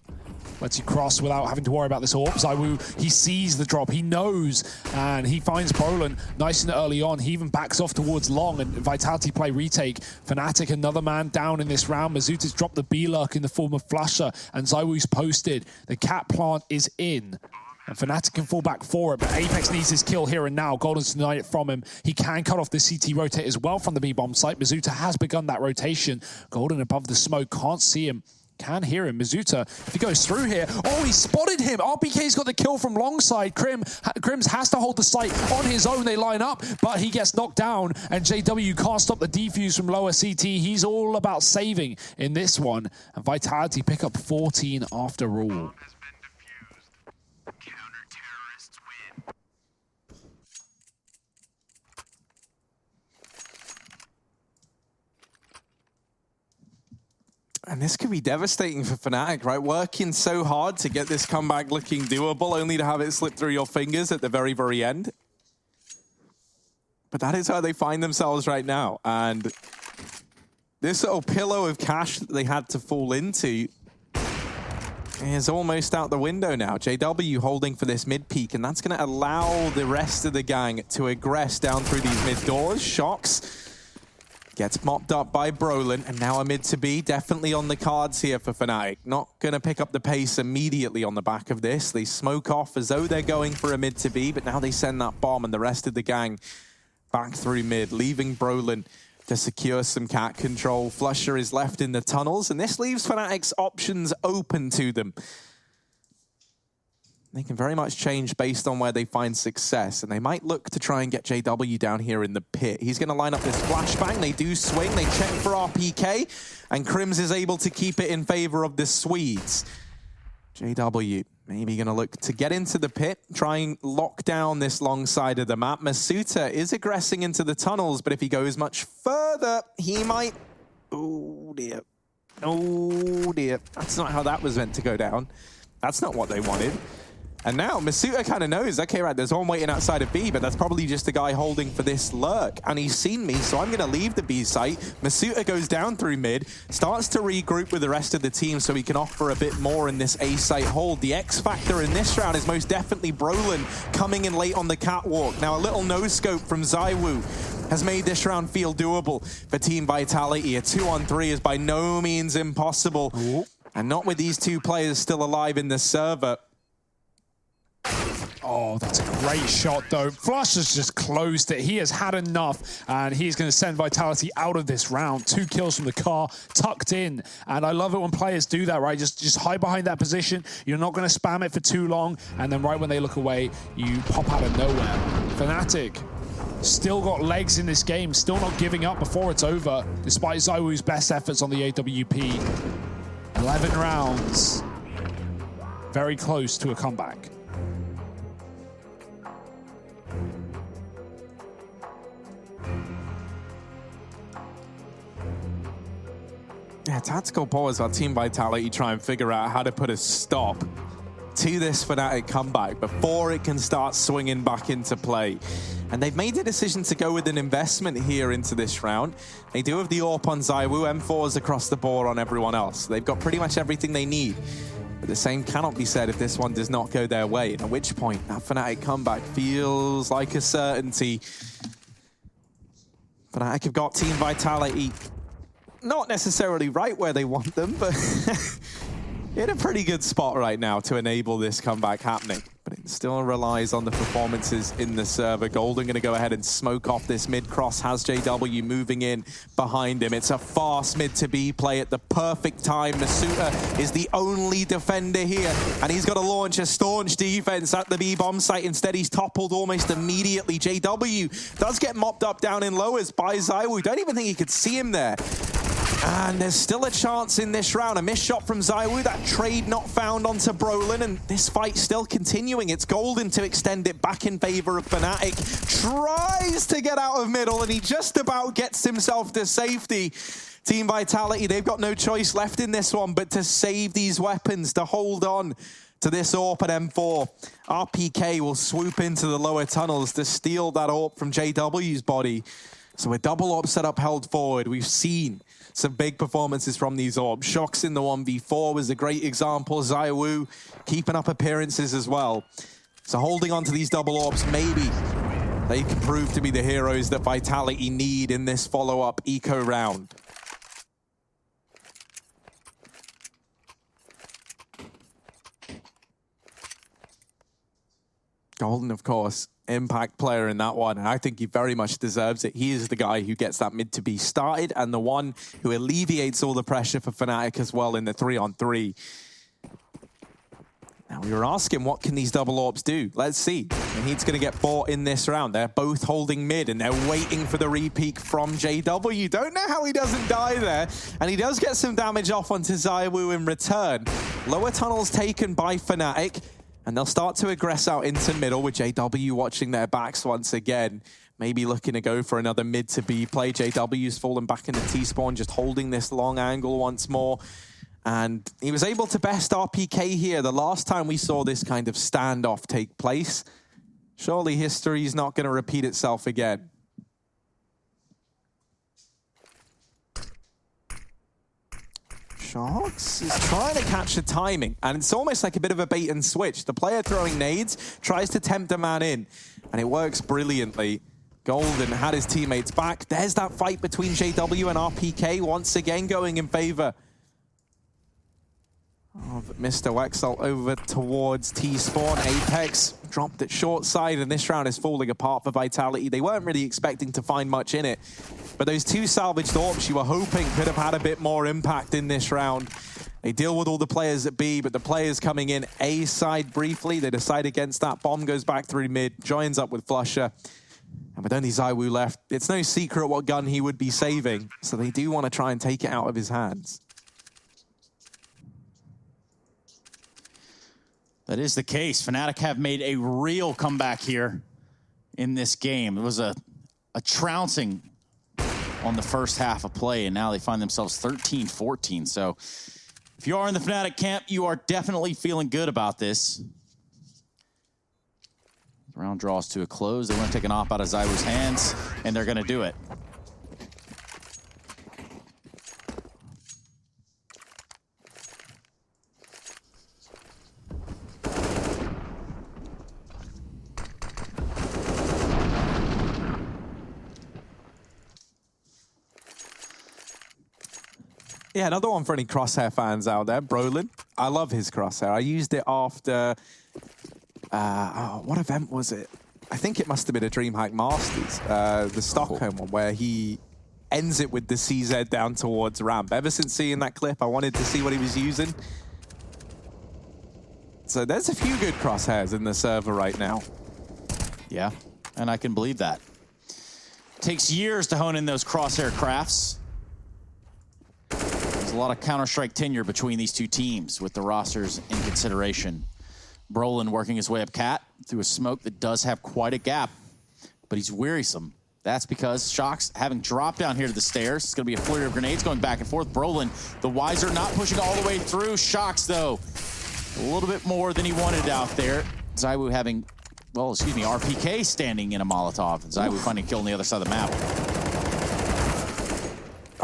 Lets you cross without having to worry about this Orb. ZywOo, he sees the drop, he knows, and he finds Brolin nice and early on. He even backs off towards long, and Vitality play retake. Fnatic, another man down in this round. Mazuta's dropped the B-Lurk in the form of Flusher, and ZywOo's posted. The cat plant is in, and Fnatic can fall back for it, but Apex needs his kill here and now. Golden's denied it from him. He can cut off the CT rotate as well from the B-bomb site. Mazuta has begun that rotation. Golden above the smoke, can't see him. Can hear him. Mazuta, if he goes through here. Oh, he spotted him. RPK's got the kill from long side. Crims has to hold the site on his own. They line up, but he gets knocked down, and JW can't stop the defuse from lower CT. He's all about saving in this one. And Vitality pick up 14 after all. And this could be devastating for Fnatic, right? Working so hard to get this comeback looking doable, only to have it slip through your fingers at the very, very end. But that is how they find themselves right now. And this little pillow of cash that they had to fall into is almost out the window now. JW holding for this mid peak, and that's going to allow the rest of the gang to aggress down through these mid doors. Shocks gets mopped up by Brolin, and now a mid to B. Definitely on the cards here for Fnatic. Not going to pick up the pace immediately on the back of this. They smoke off as though they're going for a mid to B, but now they send that bomb and the rest of the gang back through mid, leaving Brolin to secure some cat control. Flusher is left in the tunnels, and this leaves Fnatic's options open to them. They can very much change based on where they find success, and they might look to try and get JW down here in the pit. He's going to line up this flashbang. They do swing. They check for RPK, and Crims is able to keep it in favor of the Swedes. JW maybe going to look to get into the pit, try and lock down this long side of the map. Masuta is aggressing into the tunnels, but if he goes much further, he might... Oh, dear. Oh, dear. That's not how that was meant to go down. That's not what they wanted. And now Masuta kind of knows, okay, right, there's one waiting outside of B, but that's probably just a guy holding for this lurk. And he's seen me, so I'm going to leave the B site. Masuta goes down through mid, starts to regroup with the rest of the team so he can offer a bit more in this A site hold. The X factor in this round is most definitely Brolin coming in late on the catwalk. Now a little no-scope from ZywOo has made this round feel doable for Team Vitality. A 2-on-3 is by no means impossible. Ooh. And not with these two players still alive in the server. Oh, that's a great shot, though. Flush has just closed it. He has had enough, and he's going to send Vitality out of this round. 2 kills from the car, tucked in. And I love it when players do that, right? Just hide behind that position. You're not going to spam it for too long, and then right when they look away, you pop out of nowhere. Fnatic still got legs in this game, still not giving up before it's over, despite ZywOo's best efforts on the AWP. 11 rounds. Very close to a comeback. Yeah, tactical pause on Team Vitality try and figure out how to put a stop to this Fnatic comeback before it can start swinging back into play. And they've made the decision to go with an investment here into this round. They do have the AWP on ZywOo, M4s across the board on everyone else. They've got pretty much everything they need. But the same cannot be said if this one does not go their way. At which point, that Fnatic comeback feels like a certainty. Fnatic have got Team Vitality not necessarily right where they want them, but in a pretty good spot right now to enable this comeback happening. But it still relies on the performances in the server. Golden going to go ahead and smoke off this mid-cross. Has JW moving in behind him. It's a fast mid-to-B play at the perfect time. Masuta is the only defender here, and he's got to launch a staunch defense at the B-bomb site. Instead, he's toppled almost immediately. JW does get mopped up down in lowers by ZywOo. Don't even think he could see him there. And there's still a chance in this round. A missed shot from ZywOo. That trade not found onto Brolin, and this fight still continuing. It's Golden to extend it back in favor of Fnatic. Tries to get out of middle, and he just about gets himself to safety. Team Vitality, they've got no choice left in this one but to save these weapons, to hold on to this AWP at M4. RPK will swoop into the lower tunnels to steal that AWP from JW's body. So a double AWP setup held forward. We've seen some big performances from these AWPs. Shocks in the 1v4 was a great example. ZywOo keeping up appearances as well. So holding on to these double AWPs, maybe they can prove to be the heroes that Vitality need in this follow-up eco round. Golden, of course, impact player in that one, and I think he very much deserves it. He is the guy who gets that mid to be started and the one who alleviates all the pressure for Fnatic as well in the 3-on-3. Now, we were asking, what can these double AWPs do? Let's see. And he's going to get bought in this round. They're both holding mid, and they're waiting for the repeat from JW. Don't know how he doesn't die there, and he does get some damage off onto ZywOo in return. Lower tunnels taken by Fnatic. And they'll start to aggress out into middle with JW watching their backs once again. Maybe looking to go for another mid to B play. JW's fallen back into T-spawn, just holding this long angle once more. And he was able to best RPK here the last time we saw this kind of standoff take place. Surely history is not going to repeat itself again. Shocks is trying to catch the timing, and it's almost like a bit of a bait and switch. The player throwing nades tries to tempt a man in, and it works brilliantly. Golden had his teammates back. There's that fight between JW and RPK once again going in favor of Mr. Wexel over towards T-spawn. Apex dropped it short side, and this round is falling apart for Vitality. They weren't really expecting to find much in it, but those two salvaged AWPs you were hoping could have had a bit more impact in this round. They deal with all the players at B, but the players coming in A side briefly. They decide against that. Bomb goes back through mid, joins up with Flusher. And with only ZywOo left, it's no secret what gun he would be saving, so they do want to try and take it out of his hands. That is the case. Fnatic have made a real comeback here in this game. It was a trouncing on the first half of play, and now they find themselves 13-14. So if you are in the Fnatic camp, you are definitely feeling good about this. The round draws to a close. They want to take an op out of ZywOo's hands, and they're going to do it. Yeah, another one for any Crosshair fans out there. Brolin. I love his Crosshair. I used it after... what event was it? I think it must have been a DreamHack Masters. The Stockholm one, where he ends it with the CZ down towards ramp. Ever since seeing that clip, I wanted to see what he was using. So there's a few good Crosshairs in the server right now. Yeah, and I can believe that. Takes years to hone in those Crosshair crafts. A lot of Counter-Strike tenure between these two teams with the rosters in consideration. Brolin working his way up Cat through a smoke that does have quite a gap, but he's wearisome. That's because Shocks having dropped down here to the stairs. It's going to be a flurry of grenades going back and forth. Brolin, the wiser, not pushing all the way through. Shocks, though, a little bit more than he wanted out there. ZywOo having, well, excuse me, RPK standing in a Molotov. And ZywOo finding a kill on the other side of the map.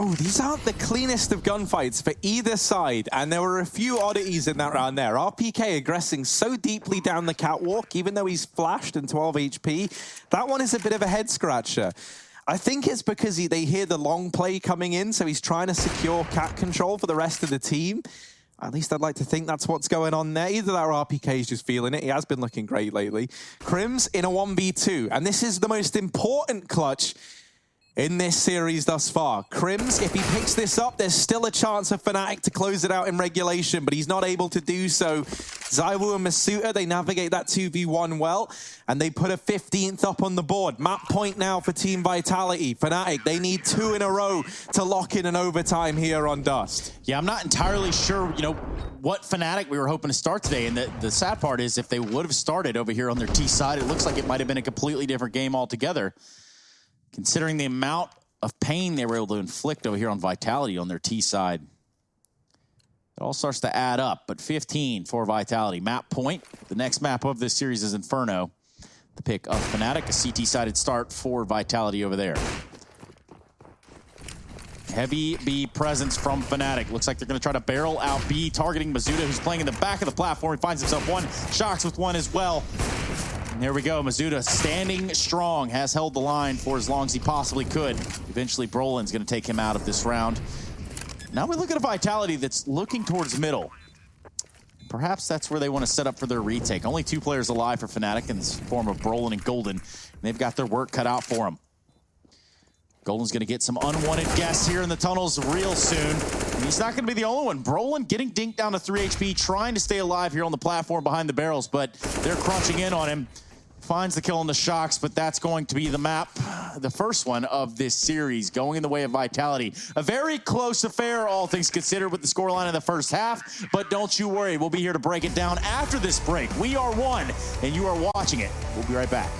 Oh, these aren't the cleanest of gunfights for either side, and there were a few oddities in that round there. RPK aggressing so deeply down the catwalk, even though he's flashed and 12 HP. That one is a bit of a head-scratcher. I think it's because they hear the long play coming in, so he's trying to secure cat control for the rest of the team. At least I'd like to think that's what's going on there. Either that or RPK's just feeling it. He has been looking great lately. Crims in a 1v2, and this is the most important clutch in this series thus far. Crims, if he picks this up, there's still a chance of Fnatic to close it out in regulation, but he's not able to do so. Zywoo and Masuta, they navigate that 2v1 well, and they put a 15th up on the board. Map point now for Team Vitality. Fnatic, they need 2 in a row to lock in an overtime here on Dust. Yeah, I'm not entirely sure, you know, what Fnatic we were hoping to start today, and the sad part is if they would have started over here on their T side, it looks like it might have been a completely different game altogether. Considering the amount of pain they were able to inflict over here on Vitality on their T side. It all starts to add up, but 15 for Vitality. Map point. The next map of this series is Inferno. The pick of Fnatic, a CT-sided start for Vitality over there. Heavy B presence from Fnatic. Looks like they're going to try to barrel out B, targeting Masuta, who's playing in the back of the platform. He finds himself one. Shocks with one as well. There we go, Masuta standing strong, has held the line for as long as he possibly could. Eventually, Brolin's going to take him out of this round. Now we look at a Vitality that's looking towards middle. Perhaps that's where they want to set up for their retake. Only 2 players alive for Fnatic in the form of Brolin and Golden. And they've got their work cut out for them. Golden's going to get some unwanted guests here in the tunnels real soon. And he's not going to be the only one. Brolin getting dinked down to 3 HP, trying to stay alive here on the platform behind the barrels, but they're crunching in on him. Finds the kill on the Shocks, but that's going to be the map, the first one of this series, going in the way of Vitality. A very close affair, all things considered, with the scoreline in the first half, but don't you worry, we'll be here to break it down after this break. We are one, and you are watching it. We'll be right back.